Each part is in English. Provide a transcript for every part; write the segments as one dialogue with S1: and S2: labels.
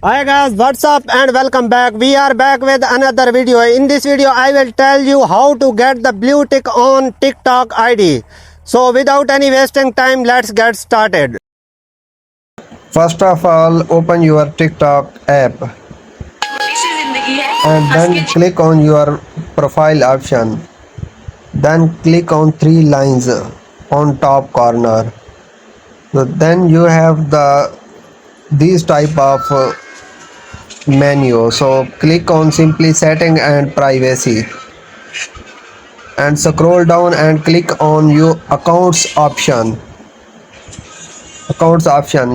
S1: Hi guys, what's up and welcome back. We are back with another video. In this video, I will tell you how to get the blue tick on TikTok ID. So without any wasting time, let's get started.
S2: First of all, open your TikTok app and then click on your profile option. Then click on three lines on top corner. So then you have these type of menu. So click on simply setting and privacy and scroll down and click on your accounts option.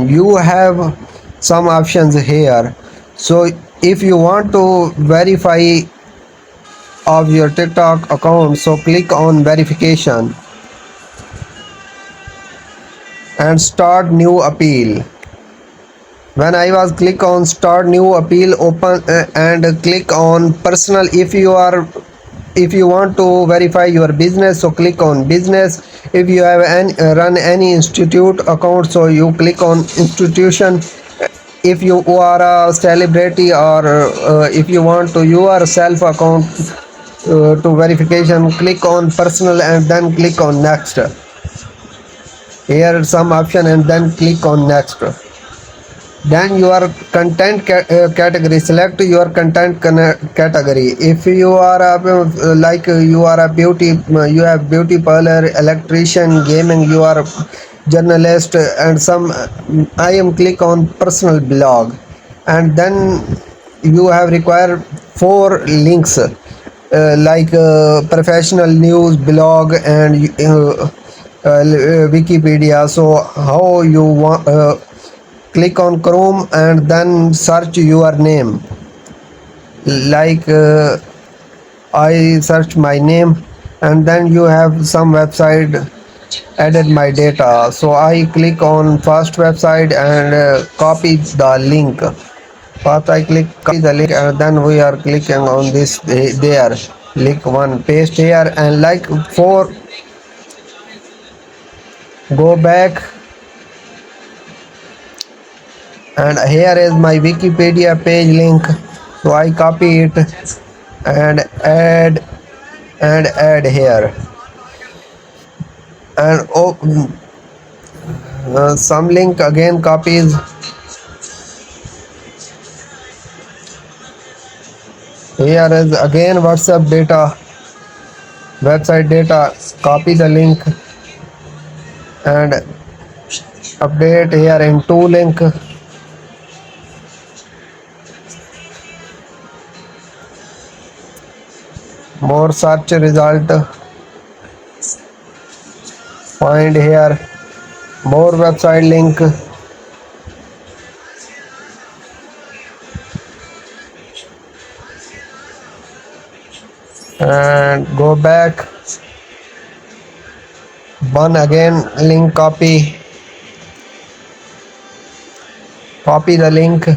S2: You have some options here. So if you want to verify of your TikTok account, so click on verification and start new appeal. When I was click on start new appeal, open and click on personal. If you want to verify your business, so click on business. If you have run any institute account, so you click on institution. If you are a celebrity or if you want to your self account to verification, click on personal and then click on next. Here some option and then click on next. Then your content category, select your content category. If you are you are a beauty, you have beauty parlor, electrician, gaming, you are a journalist, and some I am click on personal blog, and then you have required four links professional news blog and Wikipedia. So how you want click on Chrome and then search your name. I search my name and then you have some website added my data. So I click on first website and copy the link. First I click copy the link and then we are clicking on this there. Link one, paste here and like four, go back. And here is my Wikipedia page link, so I copy it and add here and some link again copies. Here is again WhatsApp data, website data, copy the link and update here in two link. More search result, find here more website link and go back one again link, copy the link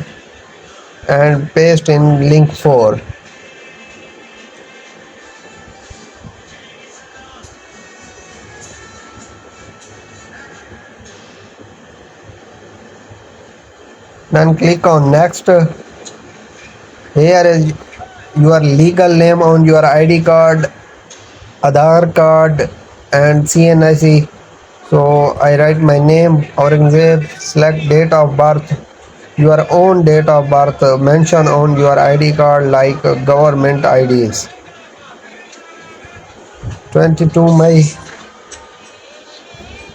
S2: and paste in link 4. Then click on next. Here is your legal name on your ID card, Aadhaar card and CNIC. So I write my name, Aurangzeb, select date of birth, your own date of birth, mention on your ID card like government IDs. 22 May.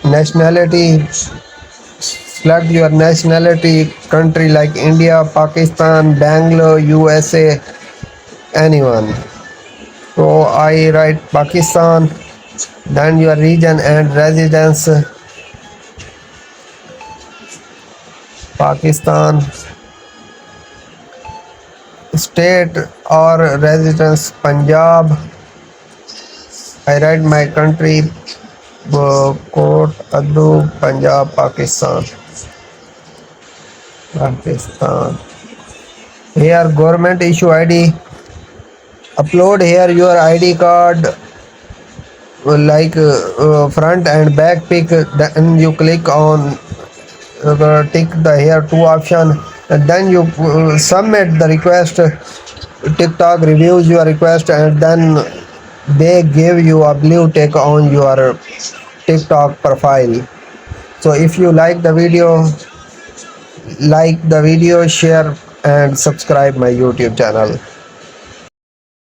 S2: Nationality, select your nationality, country like India, Pakistan, Bangalore, USA, anyone. So I write Pakistan, then your region and residence, Pakistan, state or residence Punjab. I write my country, Coat Adu, Punjab, Pakistan. Here government issue ID, upload here your ID card front and back pic. Then you click on tick the here two option and then you submit the request. TikTok reviews your request, and then they give you a blue tick on your TikTok profile. So if you like the video, share and subscribe my YouTube channel.